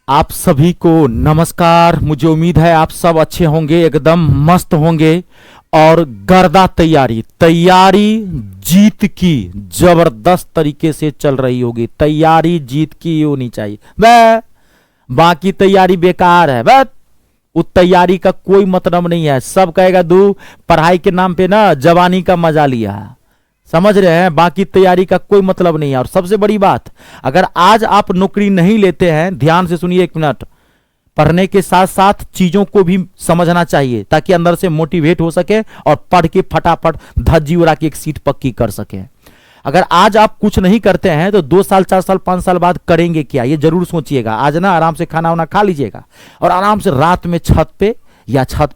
आप सभी को नमस्कार। मुझे उम्मीद है आप सब अच्छे होंगे, एकदम मस्त होंगे और गर्दा तैयारी जीत की जबरदस्त तरीके से चल रही होगी। तैयारी जीत की होनी चाहिए, बस बाकी तैयारी बेकार है। बस उस तैयारी का कोई मतलब नहीं है। सब कहेगा दू पढ़ाई के नाम पे ना जवानी का मजा लिया, समझ रहे हैं। बाकी तैयारी का कोई मतलब नहीं है। और सबसे बड़ी बात, अगर आज आप नौकरी नहीं लेते हैं, ध्यान से सुनिए 1 मिनट, पढ़ने के साथ साथ चीजों को भी समझना चाहिए ताकि अंदर से मोटिवेट हो सके और पढ़ के फटाफट धज्जी उड़ा के एक सीट पक्की कर सके। अगर आज आप कुछ नहीं करते हैं तो 2 साल 4 साल 5 साल बाद करेंगे क्या, ये जरूर सोचिएगा। आज ना आराम से खाना वाना खा लीजिएगा और आराम से रात में छत पे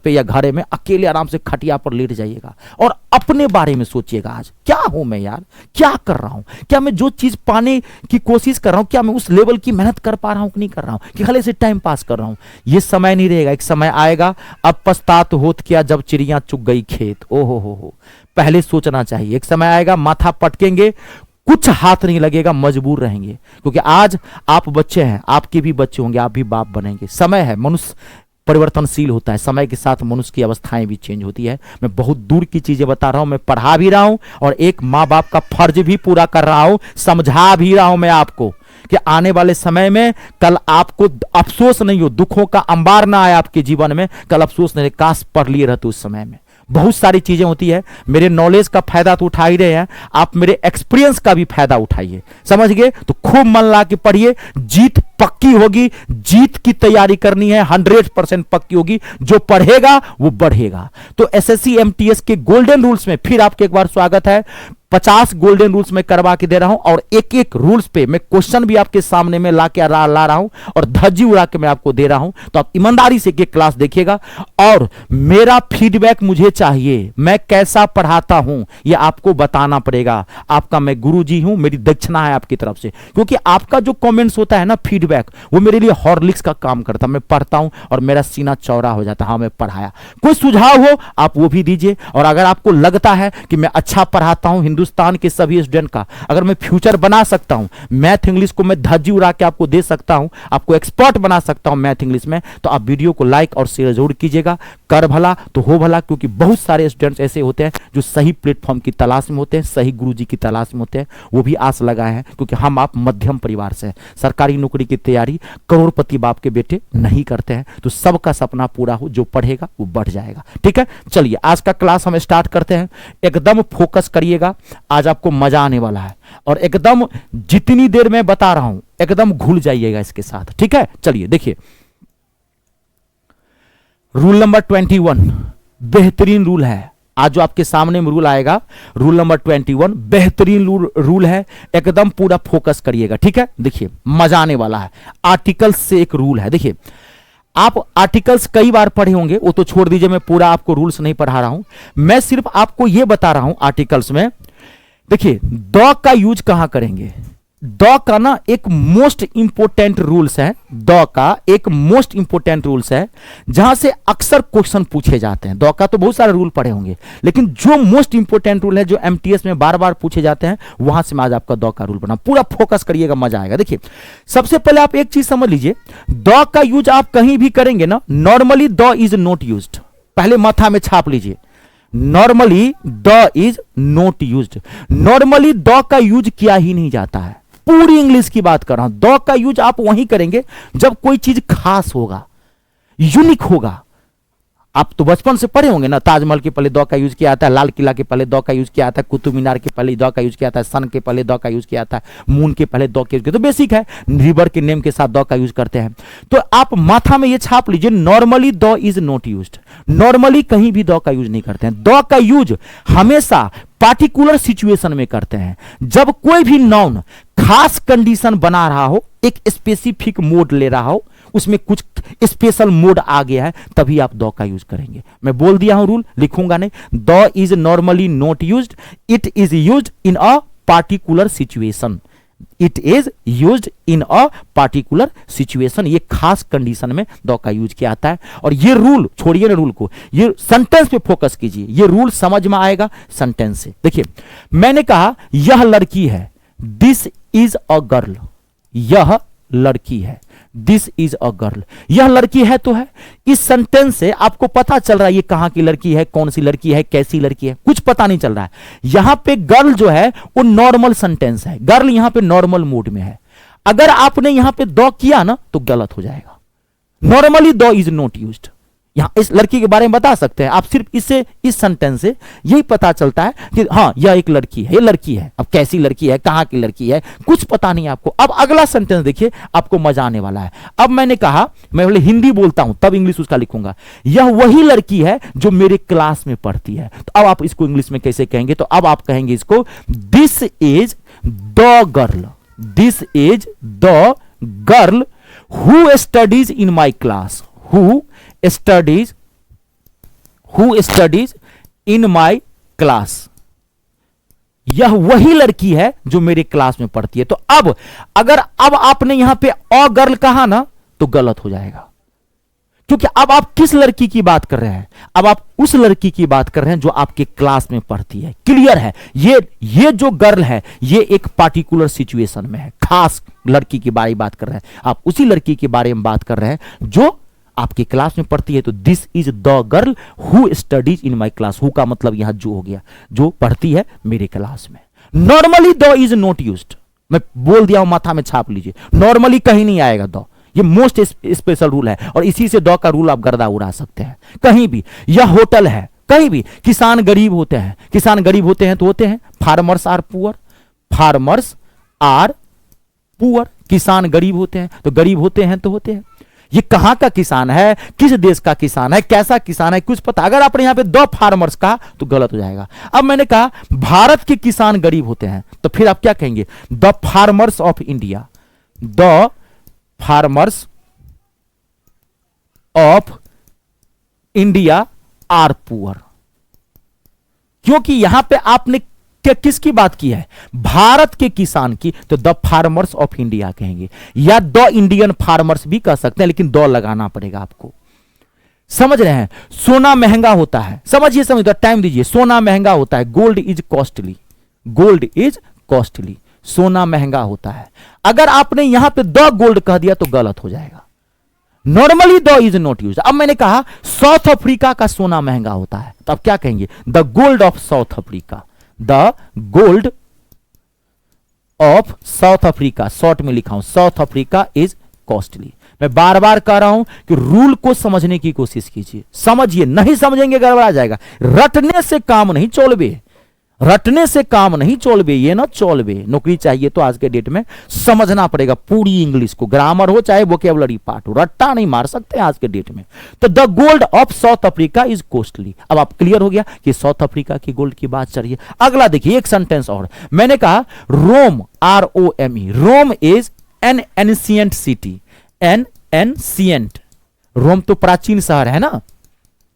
या घरे में अकेले आराम से खटिया पर लेट जाइएगा और अपने बारे में सोचिएगा। आज क्या हूं मैं यार, क्या कर रहा हूं, क्या मैं जो चीज पाने की कोशिश कर रहा हूं, क्या मैं उस लेवल की मेहनत कर पा रहा हूं कि नहीं कर रहा हूं, कि खाली से टाइम पास कर रहा हूं। ये समय नहीं रहेगा, एक समय आएगा, अब पछतात होत क्या जब चिड़िया चुग गई खेत। ओहो हो, पहले सोचना चाहिए। एक समय आएगा माथा पटकेंगे, कुछ हाथ नहीं लगेगा, मजबूर रहेंगे। क्योंकि आज आप बच्चे हैं, आपके भी बच्चे होंगे, आप भी बाप बनेंगे। समय है, मनुष्य परिवर्तनशील होता है, समय के साथ मनुष्य की अवस्थाएं भी चेंज होती है। मैं बहुत दूर की चीजें बता रहा हूं, मैं पढ़ा भी रहा हूं और एक माँ बाप का फर्ज भी पूरा कर रहा हूं, समझा भी रहा हूं मैं आपको कि आने वाले समय में कल आपको अफसोस नहीं हो, दुखों का अंबार ना आए आपके जीवन में। कल अफसोस नहीं, काश पढ़ लिए रहते उस समय में। बहुत सारी चीजें होती है। मेरे नॉलेज का फायदा तो उठा ही रहे हैं, आप मेरे एक्सपीरियंस का भी फायदा उठाइए, समझ गए। तो खूब मन ला के पढ़िए, जीत पक्की होगी। जीत की तैयारी करनी है, 100% पक्की होगी। जो पढ़ेगा वो बढ़ेगा। तो एसएससी एमटीएस के गोल्डन रूल्स में फिर आपके एक बार स्वागत है। 50 गोल्डन रूल्स में करवा के दे रहा हूं और एक एक रूल्स पे मैं क्वेश्चन भी आपके सामने में ला रहा हूं और धज्जी उड़ा के मैं आपको दे रहा हूं। तो आप ईमानदारी से एक क्लास देखिएगा और मेरा फीडबैक मुझे चाहिए। मैं कैसा पढ़ाता हूं यह आपको बताना पड़ेगा। आपका मैं गुरुजी हूं, मेरी दक्षिणा है आपकी तरफ से। क्योंकि आपका जो कमेंट्स होता है ना, फीडबैक, वो मेरे लिए हॉर्लिक्स का काम करता है। मैं पढ़ता हूं और मेरा सीना चौड़ा हो जाता है, हाँ मैं पढ़ाया। कोई सुझाव हो आप वो भी दीजिए। और अगर आपको लगता है कि मैं अच्छा पढ़ाता हूं, हिंदुस्तान के सभी स्टूडेंट का अगर मैं फ्यूचर बना सकता हूं, मैथ इंग्लिश को मैं धज्जी उड़ा के आपको दे सकता हूं, आपको एक्सपर्ट बना सकता हूं मैथ इंग्लिश में, तो आप वीडियो को लाइक और शेयर जरूर कीजिएगा। कर भला तो हो भला। क्योंकि बहुत सारे स्टूडेंट्स ऐसे होते हैं जो सही प्लेटफॉर्म की तलाश में होते हैं, सही गुरुजी की तलाश में होते हैं। वो भी आस लगाए हैं क्योंकि हम आप मध्यम परिवार से हैं। सरकारी नौकरी की तैयारी करोड़पति बाप के बेटे नहीं करते हैं। तो सबका सपना पूरा हो, जो पढ़ेगा वो बढ़ जाएगा। ठीक है, चलिए आज का क्लास हम स्टार्ट करते हैं। एकदम फोकस करिएगा, आज आपको मजा आने वाला है और एकदम जितनी देर मैं बता रहा हूं एकदम घुल जाइएगा इसके साथ। ठीक है, चलिए देखिए रूल नंबर 21 बेहतरीन रूल है। आज जो आपके सामने में रूल आएगा, रूल नंबर 21 बेहतरीन रूल है। एकदम पूरा फोकस करिएगा। ठीक है, देखिए मजा आने वाला है। आर्टिकल्स से एक रूल है। देखिए आप आर्टिकल्स कई बार पढ़े होंगे, वो तो छोड़ दीजिए, मैं पूरा आपको रूल्स नहीं पढ़ा रहा हूं। मैं सिर्फ आपको यह बता रहा हूं आर्टिकल्स में। देखिए द का यूज कहां करेंगे। द का ना एक मोस्ट इंपोर्टेंट रूल्स है। द का एक मोस्ट इंपोर्टेंट रूल्स है जहां से अक्सर क्वेश्चन पूछे जाते हैं। द का तो बहुत सारे रूल पढ़े होंगे, लेकिन जो मोस्ट इंपोर्टेंट रूल है, जो एमटीएस में बार बार पूछे जाते हैं, वहां से मैं आज आपका द का रूल बना। पूरा फोकस करिएगा, मजा आएगा। देखिए सबसे पहले आप एक चीज समझ लीजिए, द का यूज आप कहीं भी करेंगे ना, normally the is not used. पहले माथा में छाप लीजिए, normally the is not used. Normally the का यूज किया ही नहीं जाता है। पूरी इंग्लिश की बात कर रहा हूं। द का यूज आप वहीं करेंगे जब कोई चीज खास होगा, यूनिक होगा। आप तो बचपन से पढ़े होंगे ना, ताजमहल के पहले द का यूज किया जाता है, लाल किला के पहले द का यूज किया जाता है, कुतुब मीनार के पहले द का यूज किया जाता है, सन के पहले द का यूज किया जाता है, मून के पहले द का यूज किया। तो बेसिक है, रिवर के नेम के साथ द का यूज करते हैं। तो आप माथा में ये छाप लीजिए, normally the is not used. Normally कहीं भी द का यूज नहीं करते हैं। द का यूज हमेशा पार्टिकुलर सिचुएशन में करते हैं। जब कोई भी नाउन खास कंडीशन बना रहा हो, एक स्पेसिफिक मोड ले रहा हो, उसमें कुछ स्पेशल मोड आ गया है, तभी आप द का यूज करेंगे। मैं बोल दिया हूं रूल, लिखूंगा नहीं। The is normally not used, it is used in a particular situation. It is used in a particular situation. ये खास कंडीशन में द का यूज किया जाता है। और ये रूल छोड़िए ना, रूल को, ये सेंटेंस पे फोकस कीजिए। ये रूल समझ में आएगा सेंटेंस से। देखिए मैंने कहा यह लड़की है, दिस इज अ गर्ल। यह लड़की है, दिस इज अ गर्ल, यह लड़की है तो है। इस सेंटेंस से आपको पता चल रहा है ये कहां की लड़की है, कौन सी लड़की है, कैसी लड़की है, कुछ पता नहीं चल रहा है। यहां पे गर्ल जो है वो नॉर्मल सेंटेंस है, गर्ल यहां पे नॉर्मल मूड में है। अगर आपने यहां पे द किया ना तो गलत हो जाएगा। Normally the is not used. यहां इस लड़की के बारे में बता सकते हैं आप, सिर्फ इससे, इस सेंटेंस से यही पता चलता है कि हाँ यह एक लड़की है, ये लड़की है। अब कैसी लड़की है, कहां की लड़की है, कुछ पता नहीं आपको। अब अगला सेंटेंस देखिए, आपको मजा आने वाला है। अब मैंने कहा मैं बोले हिंदी बोलता हूं तब इंग्लिश उसका लिखूंगा, यह वही लड़की है जो मेरे क्लास में पढ़ती है। तो अब आप इसको इंग्लिश में कैसे कहेंगे, तो अब आप कहेंगे इसको this is the girl, this is the girl who studies in my class, who studies in my class। यह वही लड़की है जो मेरे क्लास में पढ़ती है। तो अब अगर अब आपने यहां पे अ गर्ल कहा ना तो गलत हो जाएगा, क्योंकि अब आप किस लड़की की बात कर रहे हैं, अब आप उस लड़की की बात कर रहे हैं जो आपके क्लास में पढ़ती है। क्लियर है, ये जो गर्ल है ये एक पार्टिकुलर सिचुएशन में है, खास लड़की की बात कर रहे हैं। आप उसी लड़की के बारे में बात कर रहे हैं जो आपकी क्लास में पढ़ती है। तो this is the girl who studies in my class, who का मतलब यहां जो हो गया, जो पढ़ती है मेरे क्लास में। Normally the is not used, मैं बोल दिया हूं, माथा में छाप लीजिए, नॉर्मली कहीं नहीं आएगा द, ये मोस्ट स्पेशल रूल है और इसी से द का रूल आप गर्दा उड़ा सकते हैं कहीं भी। यह होटल है, कहीं भी। किसान गरीब होते हैं, किसान गरीब होते हैं तो होते हैं, farmers are poor, farmers are poor, किसान गरीब होते हैं तो गरीब होते हैं तो होते हैं। ये कहां का किसान है, किस देश का किसान है, कैसा किसान है, कुछ पता। अगर आपने यहां पे द फार्मर्स कहा तो गलत हो जाएगा। अब मैंने कहा भारत के किसान गरीब होते हैं, तो फिर आप क्या कहेंगे, the farmers of India, the farmers of India are poor. क्योंकि यहां पे आपने किसकी बात की है, भारत के किसान की, तो द फार्मर्स ऑफ इंडिया कहेंगे, या द इंडियन फार्मर्स भी कह सकते हैं, लेकिन द लगाना पड़ेगा आपको। समझ रहे हैं, सोना महंगा होता है, समझिए समझिए, टाइम दीजिए। सोना महंगा होता है, gold is costly, gold is costly, सोना महंगा होता है। अगर आपने यहां पे द गोल्ड कह दिया तो गलत हो जाएगा। Normally the is not use. अब मैंने कहा साउथ अफ्रीका का सोना महंगा होता है, तो अब क्या कहेंगे, the gold of south Africa, the gold of south Africa, short में लिखा हूं, साउथ अफ्रीका इज कॉस्टली। मैं बार बार कह रहा हूं कि रूल को समझने की कोशिश कीजिए, समझिए, नहीं समझेंगे गड़बड़ा जाएगा। रटने से काम नहीं चोलबे, रटने से काम नहीं चोलबे, ये ना चोलबे। नौकरी चाहिए तो आज के डेट में समझना पड़ेगा पूरी इंग्लिश को, ग्रामर हो चाहे वोकेबुलरी पार्ट हो, रट्टा नहीं मार सकते आज के डेट में। तो the gold of south Africa is costly. अब आप क्लियर हो गया कि साउथ अफ्रीका की गोल्ड की बात चल रही है। अगला देखिए, एक सेंटेंस और मैंने कहा Rome, ROME, Rome is an ancient city, an ancient, Rome तो प्राचीन शहर है ना।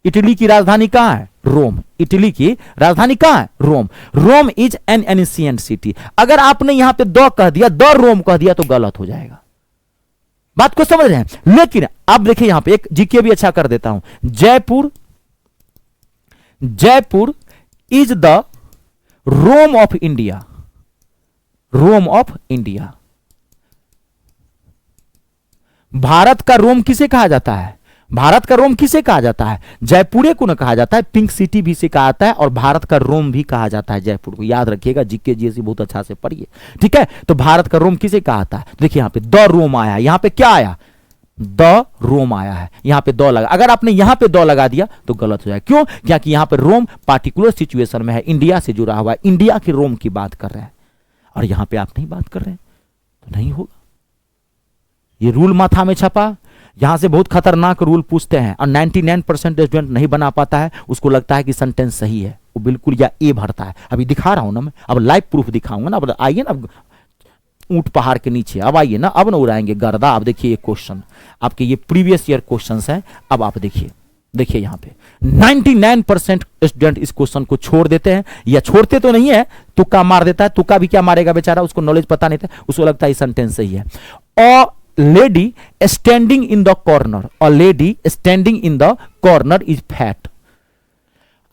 इटली की राजधानी कहां है, रोम। इटली की राजधानी कहां है, रोम। रोम इज एन एंशिएंट सिटी। अगर आपने यहां पे द कह दिया, द रोम कह दिया तो गलत हो जाएगा। बात को समझ रहे हैं। लेकिन अब देखिए यहां पे एक जीके भी अच्छा कर देता हूं, Jaipur, Jaipur is the Rome of India, Rome of India. Bharat का रोम किसे कहा जाता है, भारत का रोम किसे कहा जाता है, जयपुरे को न कहा जाता है, पिंक सिटी भी से कहा जाता है, और भारत का रोम भी कहा जाता है जयपुर को। याद रखिएगा, जीके जीएससी बहुत अच्छा से पढ़िए, ठीक है। तो भारत का रोम किसे कहा जाता है, देखिए यहां पे द रोम आया, यहां पे क्या आया, द रोम आया है, यहां पे द लगा। अगर आपने यहां पे द लगा दिया तो गलत हो जाएगा। क्यों, क्योंकि यहां पे रोम पार्टिकुलर सिचुएशन में है, इंडिया से जुड़ा हुआ है, इंडिया के रोम की बात कर रहे हैं, और यहां पे आप नहीं बात कर रहे हैं तो नहीं होगा। ये रूल माथा में छपा, यहां से बहुत खतरनाक रूल पूछते हैं और 99% स्टूडेंट नहीं बना पाता है, उसको लगता है कि सेंटेंस सही है, वो बिल्कुल या ए भरता है। अभी दिखा रहा हूं ना मैं, अब लाइव प्रूफ दिखाऊंगा ना। अब आइए ना, अब ऊंट पहाड़ के नीचे, अब आइए ना, अब ना उड़ाएंगे गर्दा। अब देखिए ये क्वेश्चन आपके, ये प्रीवियस ईयर क्वेश्चन है। अब आप देखिए, देखिए यहां पे 99% स्टूडेंट इस क्वेश्चन को छोड़ देते हैं, या छोड़ते तो नहीं है, तुक्का मार देता है। तुक्का भी क्या मारेगा बेचारा, उसको नॉलेज पता नहीं था, उसको लगता है सेंटेंस सही है। और lady standing in the corner, और lady standing in the corner is fat.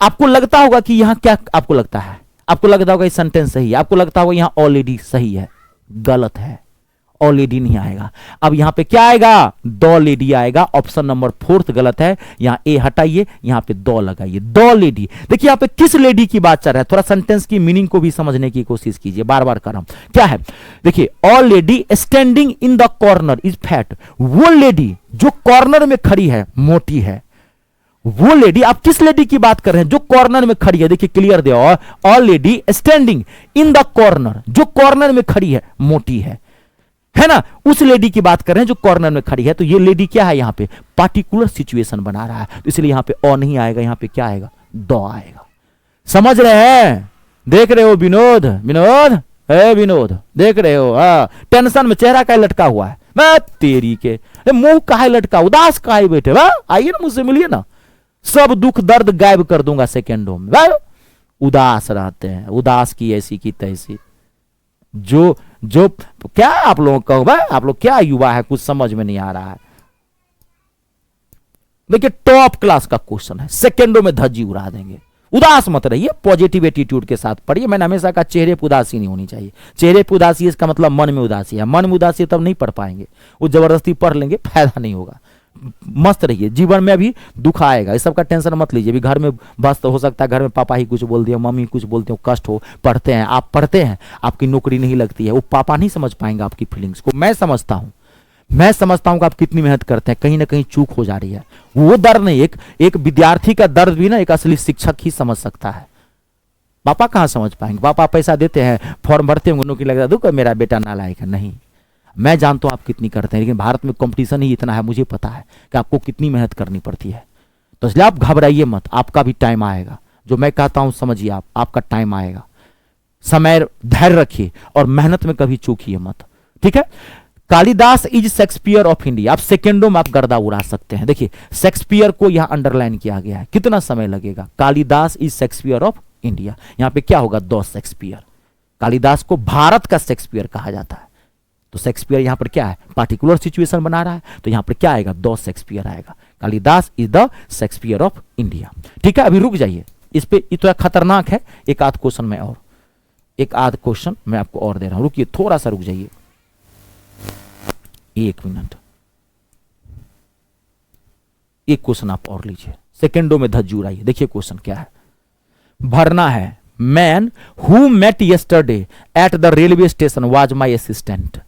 आपको लगता होगा कि यहां क्या, आपको लगता है, आपको लगता होगा ये सेंटेंस सही है, आपको लगता होगा यहां ऑलरेडी सही है, गलत है। अ लेडी नहीं आएगा। अब यहां पे क्या आएगा, द लेडी आएगा। ऑप्शन नंबर 4 गलत है, यहां ए हटाइए, यहां पे द लगाइए, द लेडी। देखिए यहां पे किस लेडी की बात चल रहा है, थोड़ा सेंटेंस की मीनिंग को भी समझने की कोशिश कीजिए, बार बार कर रहा हूं। क्या है, देखिए a lady standing in the corner is fat. वो लेडी जो कॉर्नर में खड़ी है मोटी है। वो लेडी, आप किस लेडी की बात कर रहे हैं, जो कॉर्नर में खड़ी है। देखिए clear they, a lady standing in the corner, जो कॉर्नर में खड़ी है मोटी है ना, उस लेडी की बात कर रहे हैं जो कॉर्नर में खड़ी है। तो ये लेडी क्या है, यहां पे पार्टिकुलर सिचुएशन बना रहा है, तो इसलिए यहां पे अ नहीं आएगा, यहां पे क्या आएगा, द आएगा। समझ रहे हैं, देख रहे हो विनोद, विनोद है, विनोद देख रहे हो, टेंशन में चेहरा का लटका हुआ है, मैं तेरी के मुंह का है लटका, उदास का है बैठे, वाह आइए ना मुझसे मिलिए ना, सब दुख दर्द गायब कर दूंगा सेकेंडों में। वाह उदास रहते हैं, उदास की ऐसी की तैसी। जो जो क्या आप लोगों का, भाई आप लोग क्या युवा है, कुछ समझ में नहीं आ रहा है। देखिए टॉप क्लास का क्वेश्चन है, सेकेंडों में धज्जी उड़ा देंगे। उदास मत रहिए, पॉजिटिव एटीट्यूड के साथ पढ़िए। मैंने हमेशा कहा चेहरे पर उदासी नहीं होनी चाहिए। चेहरे पर उदासी इसका मतलब मन में उदासी है, मन में उदासी तब नहीं पढ़ पाएंगे, वो जबरदस्ती पढ़ लेंगे, फायदा नहीं होगा। मस्त रहिए, जीवन में अभी दुख आएगा, इस सब का टेंशन मत लीजिए। अभी घर में बस तो हो सकता है घर में पापा ही कुछ बोल दिया, मम्मी कुछ बोलते हो, कष्ट हो, पढ़ते हैं, आप पढ़ते हैं, आपकी नौकरी नहीं लगती है, वो पापा नहीं समझ पाएंगे आपकी फीलिंग्स को। मैं समझता हूं कि आप कितनी मेहनत करते हैं, कहीं ना कहीं चूक हो जा रही है। वो दर्द नहीं, एक विद्यार्थी का दर्द भी ना एक असली शिक्षक ही समझ सकता है। पापा कहां समझ पाएंगे, पापा पैसा देते हैं, फॉर्म भरते होंगे, नौकरी लग जाता है, मेरा बेटा नालायक है। नहीं, मैं जानता हूं आप कितनी करते हैं, लेकिन भारत में कंपटीशन ही इतना है, मुझे पता है कि आपको कितनी मेहनत करनी पड़ती है। तो इसलिए आप घबराइए मत, आपका भी टाइम आएगा। जो मैं कहता हूं समझिए, आपका टाइम आएगा। समय, धैर्य रखिए और मेहनत में कभी चूकिए मत, ठीक है। Kalidas is Shakespeare of India, आप सेकेंडों में आप गर्दा उड़ा सकते हैं। देखिए शेक्सपियर को यहां अंडरलाइन किया गया है, कितना समय लगेगा। Kalidas is Shakespeare of India, यहां पे क्या होगा, द शेक्सपियर। कालिदास को भारत का शेक्सपियर कहा जाता है। तो शेक्सपियर यहां पर क्या है, पार्टिकुलर सिचुएशन बना रहा है, तो यहां पर क्या आएगा, द शेक्सपियर आएगा। Kalidas is the Shakespeare of India, ठीक है। अभी रुक जाइए, इस पे थोड़ा खतरनाक है, एक आध क्वेश्चन मैं और, एक आध क्वेश्चन मैं आपको और दे रहा हूं, रुकिए थोड़ा सा रुक जाइए, 1 मिनट। एक क्वेश्चन आप और लीजिए, सेकेंडों में धज्जी उड़ाइए। देखिए क्वेश्चन क्या है, भरना है, man who met yesterday at the railway station was my assistant.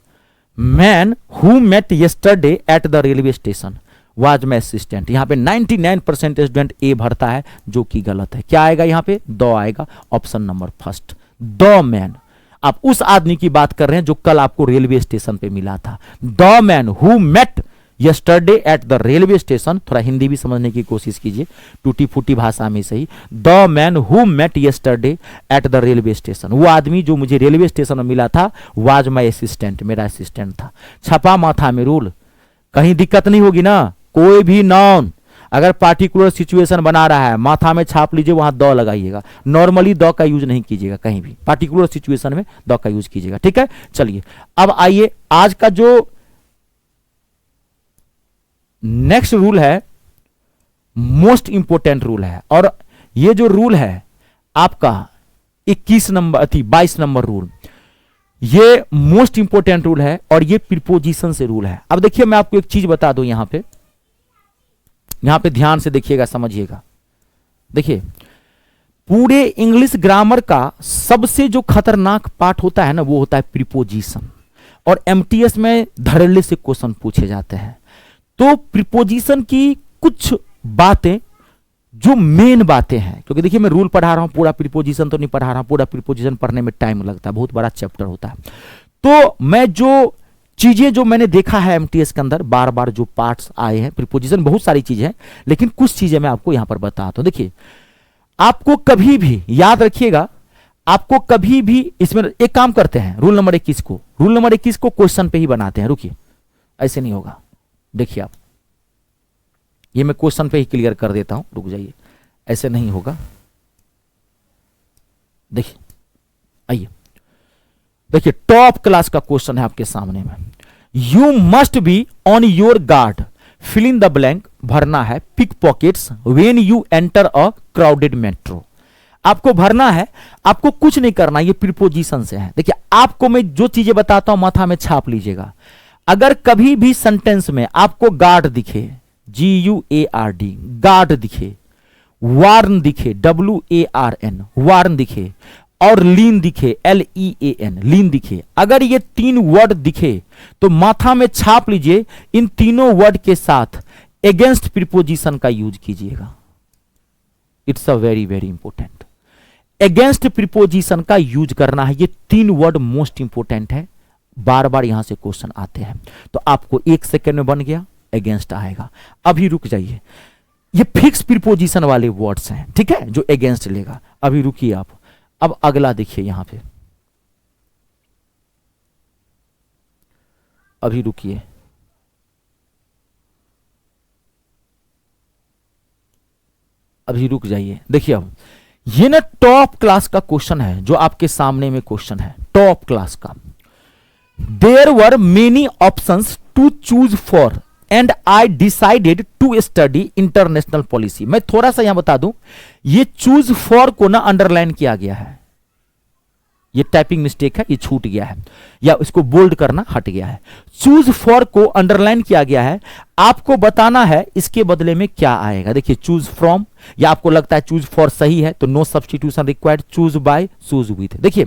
Man who met yesterday at the railway station was my assistant. यहां पे 99% स्टूडेंट ए भरता है, जो कि गलत है। क्या आएगा यहां पे, द आएगा, option number first, the man. आप उस आदमी की बात कर रहे हैं जो कल आपको रेलवे स्टेशन पे मिला था। The man who met yesterday at the railway station, थोड़ा हिंदी भी समझने की कोशिश कीजिए, टूटी फूटी भाषा में सही। The man who met yesterday at the railway station, वो आदमी जो मुझे रेलवे स्टेशन में मिला था, वाज माई असिस्टेंट, मेरा असिस्टेंट था। छपा माथा में रूल, कहीं दिक्कत नहीं होगी ना। कोई भी नाउन अगर पार्टिकुलर सिचुएशन बना रहा है, माथा में छाप लीजिए, वहां द लगाइएगा। नॉर्मली द का यूज नहीं कीजिएगा, कहीं भी पार्टिकुलर सिचुएशन में द का यूज कीजिएगा, ठीक है। चलिए अब आइए, आज का जो नेक्स्ट रूल है, मोस्ट इंपोर्टेंट रूल है, और ये जो रूल है आपका 22 नंबर रूल, ये मोस्ट इंपोर्टेंट रूल है, और ये प्रीपोजिशन से रूल है। अब देखिए मैं आपको एक चीज बता दूं, यहां पे ध्यान से देखिएगा, समझिएगा। देखिए पूरे इंग्लिश ग्रामर का सबसे जो खतरनाक पार्ट होता है ना, वो होता है प्रीपोजिशन, और एमटीएस में धड़ल्ले से क्वेश्चन पूछे जाते हैं। तो प्रीपोजिशन की कुछ बातें जो मेन बातें हैं, क्योंकि देखिए मैं रूल पढ़ा रहा हूं, पूरा प्रीपोजिशन तो नहीं पढ़ा रहा हूं, पूरा प्रीपोजिशन पढ़ने में टाइम लगता है, बहुत बड़ा चैप्टर होता है। तो मैं जो चीजें जो मैंने देखा है एमटीएस के अंदर, बार बार जो पार्ट्स आए हैं, प्रीपोजिशन बहुत सारी चीजें हैं, लेकिन कुछ चीजें मैं आपको यहां पर बताता हूं। देखिए आपको कभी भी याद रखिएगा, आपको कभी भी इसमें एक काम करते हैं, रूल नंबर 21 को क्वेश्चन पे ही बनाते हैं। रुकिए, ऐसे नहीं होगा, देखिए आप, ये मैं क्वेश्चन पे ही क्लियर कर देता हूं, रुक जाइए, ऐसे नहीं होगा। देखिए आइए, देखिए टॉप क्लास का क्वेश्चन है आपके सामने में। You must be on your guard, fill in the blank, भरना है, pick pockets when you enter a crowded metro. आपको भरना है, आपको कुछ नहीं करना, ये प्रीपोजिशन से है। देखिए आपको मैं जो चीजें बताता हूं माथा में छाप लीजिएगा। अगर कभी भी सेंटेंस में आपको गार्ड दिखे, GUARD, गार्ड दिखे, वार्न दिखे, WARN, वार्न दिखे, और लीन दिखे, LEAN, लीन दिखे, अगर ये तीन वर्ड दिखे तो माथा में छाप लीजिए, इन तीनों वर्ड के साथ अगेंस्ट प्रीपोजिशन का यूज कीजिएगा। It's a very very important, against preposition का यूज करना है। ये तीन वर्ड मोस्ट इंपॉर्टेंट है, बार बार यहां से क्वेश्चन आते हैं। तो आपको 1 सेकेंड में बन गया, अगेंस्ट आएगा। अभी रुक जाइए, ये फिक्स प्रीपोजिशन वाले वर्ड्स हैं, ठीक है, जो अगेंस्ट लेगा। अभी रुकिए आप, अब अगला देखिए यहां पे, अभी रुकिए, अभी रुक जाइए। देखिए अब ये ना टॉप क्लास का क्वेश्चन है, जो आपके सामने में क्वेश्चन है टॉप क्लास का। There were many options to choose for and I decided to study international policy. मैं थोड़ा सा यहां बता दूं, ये चूज फॉर को ना अंडरलाइन किया गया है, ये टाइपिंग मिस्टेक है, ये छूट गया है, या इसको बोल्ड करना हट गया है। चूज फॉर को अंडरलाइन किया गया है, आपको बताना है इसके बदले में क्या आएगा। देखिए चूज फ्रॉम, या आपको लगता है चूज फॉर सही है तो no substitution required, choose by, choose with. देखिए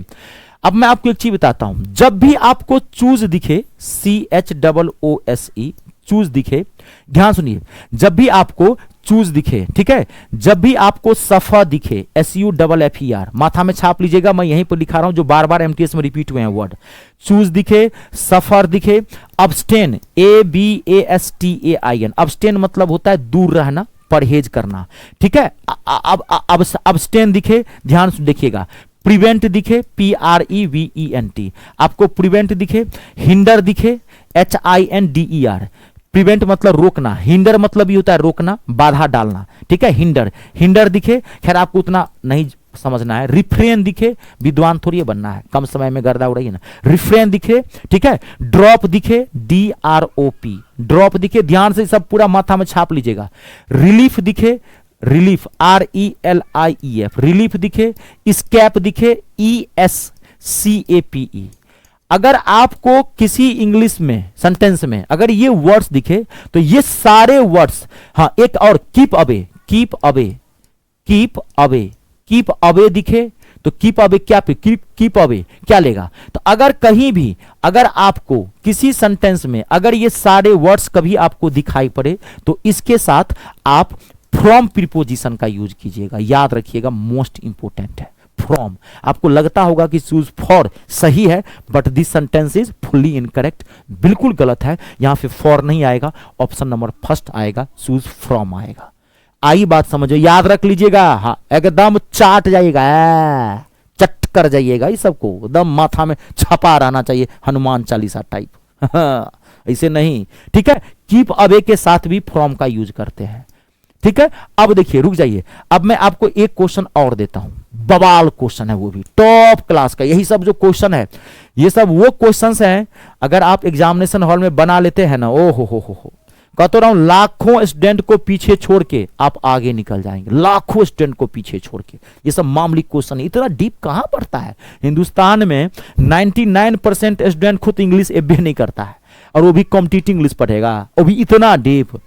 अब मैं आपको एक चीज बताता हूं, जब भी आपको चूज दिखे, CHOOSE, चूज दिखे, ध्यान सुनिए, जब भी आपको चूज दिखे, ठीक है, जब भी आपको सफर दिखे, SUFFER, माथा में छाप लीजिएगा, मैं यहीं पर लिखा रहा हूं जो बार बार MTS में रिपीट हुए हैं वर्ड। चूज दिखे, सफर दिखे, अब्स्टेन, ABASTAIN, अब्स्टेन मतलब होता है दूर रहना, परहेज करना, ठीक है। अब अब्स्टेन दिखे, ध्यान से देखिएगा, प्रिवेंट दिखे, PREVENT, आपको प्रिवेंट दिखे, हिंडर दिखे, HINDER, प्रिवेंट मतलब रोकना, हिंडर मतलब ये होता है रोकना, बाधा डालना, ठीक है, हिंडर, हिंडर दिखे, खैर आपको उतना नहीं समझना है। रिफ्रेन दिखे, विद्वान थोड़ी बनना है, कम समय में गर्दा उड़ाइए ना। रिफ्रेन दिखे, ठीक है, ड्रॉप दिखे, DROP, ड्रॉप दिखे, ध्यान से सब पूरा माथा में छाप लीजिएगा। रिलीफ दिखे, रिलीफ, RELIEF, रिलीफ दिखे, स्कैप दिखे, ESCAPE। अगर आपको किसी इंग्लिश में सेंटेंस में अगर ये वर्ड्स दिखे तो ये सारे वर्ड्स, हाँ एक और, keep away, keep away, keep away, keep away दिखे तो कीप अवे क्या पे, कीप अवे क्या लेगा। तो अगर कहीं भी, अगर आपको किसी सेंटेंस में अगर ये सारे वर्ड्स कभी आपको दिखाई पड़े तो इसके साथ आप फ्रॉम प्रीपोजिशन का यूज कीजिएगा। याद रखिएगा, मोस्ट इंपोर्टेंट है फ्रॉम। आपको लगता होगा कि चूज फॉर सही है, but this sentence is fully incorrect, बिल्कुल गलत है। यहां पे फॉर नहीं आएगा, ऑप्शन नंबर फर्स्ट आएगा, चूज फ्रॉम आएगा। आई बात समझो, याद रख लीजिएगा, हाँ एकदम चाट जाइएगा, चट कर जाइएगा, इस सबको एकदम माथा में छपा रहना चाहिए, हनुमान चालीसा टाइप ऐसे नहीं, ठीक है। कीप अवे के साथ भी फ्रॉम का यूज करते हैं, ठीक है। अब देखिए रुक जाइए, अब मैं आपको एक क्वेश्चन और देता हूं, बवाल क्वेश्चन है, वो भी टॉप क्लास का। यही सब जो क्वेश्चन है, ये सब वो क्वेश्चंस हैं, अगर आप एग्जामिनेशन हॉल में बना लेते हैं ना, ओ हो, कहता रहा हूं, लाखों स्टूडेंट को पीछे छोड़ के आप आगे निकल जाएंगे, लाखों स्टूडेंट को पीछे छोड़ के। ये सब मामूली क्वेश्चन है, इतना डीप कहां पढ़ता है हिंदुस्तान में। 99% स्टूडेंट खुद इंग्लिश एबे नहीं करता है, और वो भी कॉम्पिटिटिव इंग्लिश पढ़ेगा, वो भी इतना डीप,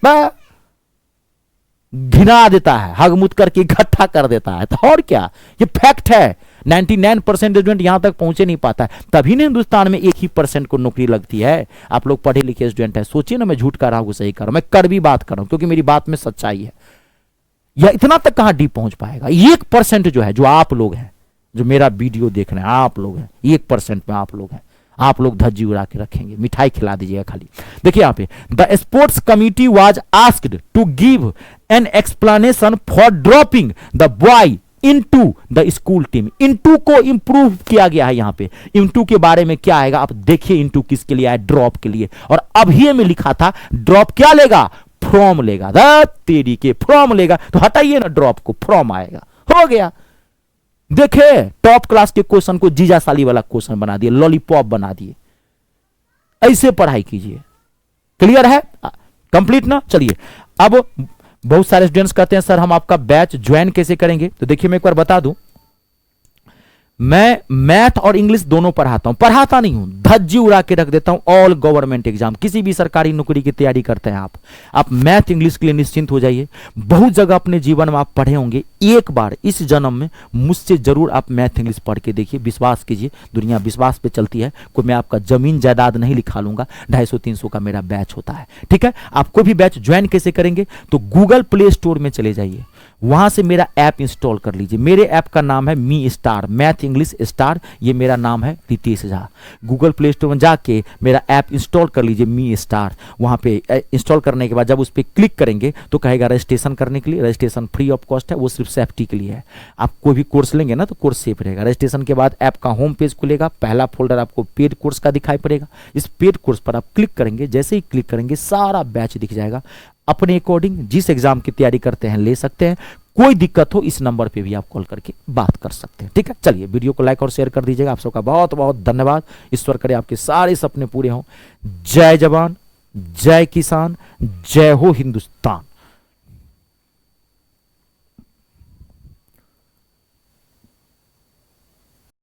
घिना देता है, हगमुत करके इकट्ठा कर देता है। तो और क्या, ये फैक्ट है। 99% स्टूडेंट यहां तक पहुंचे नहीं पाता है, तभी ना हिंदुस्तान में 1% को नौकरी लगती है। आप लोग पढ़े लिखे स्टूडेंट है, सोचिए ना, मैं झूठ कर रहा हूं, सही कर रहा हूं, मैं कड़वी बात कर रहा हूं, क्योंकि मेरी बात में सच्चाई है। या इतना तक कहां डीप पहुंच पाएगा। 1% जो है, जो आप लोग हैं, जो मेरा वीडियो देख रहे हैं, आप लोग हैं, 1% में आप लोग हैं, आप लोग धज्जी उड़ा के रखेंगे, मिठाई खिला दीजिएगा खाली। देखिए यहां पे, the sports committee was asked to give an explanation for dropping the boy into the school team. Into को इंप्रूव किया गया है। यहां पे इनटू के बारे में क्या आएगा आप देखिए, इनटू किसके लिए आया, ड्रॉप के लिए। और अभी में लिखा था ड्रॉप क्या लेगा, फ्रॉम लेगा, तेरी के फ्रॉम लेगा, तो हटाइए ना ड्रॉप को, फ्रॉम आएगा, हो गया। देखे टॉप क्लास के क्वेश्चन को जीजा साली वाला क्वेश्चन बना दिए, लॉलीपॉप बना दिए। ऐसे पढ़ाई कीजिए, क्लियर है, कंप्लीट ना। चलिए अब बहुत सारे स्टूडेंट्स कहते हैं सर हम आपका बैच ज्वाइन कैसे करेंगे, तो देखिए मैं एक बार बता दूं, मैं मैथ और इंग्लिश दोनों पढ़ाता हूं, पढ़ाता नहीं हूं, धज्जी उड़ा के रख देता हूं। ऑल गवर्नमेंट एग्जाम, किसी भी सरकारी नौकरी की तैयारी करते हैं आप मैथ इंग्लिश के लिए निश्चिंत हो जाइए। बहुत जगह अपने जीवन में आप पढ़े होंगे, एक बार इस जन्म में मुझसे जरूर आप मैथ इंग्लिश पढ़ के देखिए, विश्वास कीजिए, दुनिया विश्वास पे चलती है। कोई मैं आपका जमीन जायदाद नहीं लिखा लूंगा, 250-300 का मेरा बैच होता है, ठीक है। आपको भी बैच ज्वाइन कैसे करेंगे, तो गूगल प्ले स्टोर में चले जाइए, वहां से मेरा ऐप इंस्टॉल कर लीजिए। मेरे ऐप का नाम है me star, math English star, ये मेरा नाम है Ritesh Jha. Google Play Store में जाके मेरा ऐप इंस्टॉल कर लीजिए मी स्टार। वहां पे इंस्टॉल करने के बाद जब उस पर क्लिक करेंगे तो कहेगा रजिस्ट्रेशन करने के लिए, रजिस्ट्रेशन फ्री ऑफ कॉस्ट है, वो सिर्फ सेफ्टी के लिए है। आप कोई भी कोर्स लेंगे ना तो कोर्स सेफ रहेगा। रजिस्ट्रेशन के बाद ऐप का होम पेज खुलेगा, पहला फोल्डर आपको पेड कोर्स का दिखाई पड़ेगा। इस पेड कोर्स पर आप क्लिक करेंगे, जैसे ही क्लिक करेंगे सारा बैच दिख जाएगा। अपने अकॉर्डिंग जिस एग्जाम की तैयारी करते हैं ले सकते हैं। कोई दिक्कत हो इस नंबर पे भी आप कॉल करके बात कर सकते हैं, ठीक है। चलिए वीडियो को लाइक और शेयर कर दीजिएगा। आप सबका बहुत बहुत धन्यवाद। ईश्वर करे आपके सारे सपने पूरे हों। जय जवान, जय किसान, जय हो हिंदुस्तान।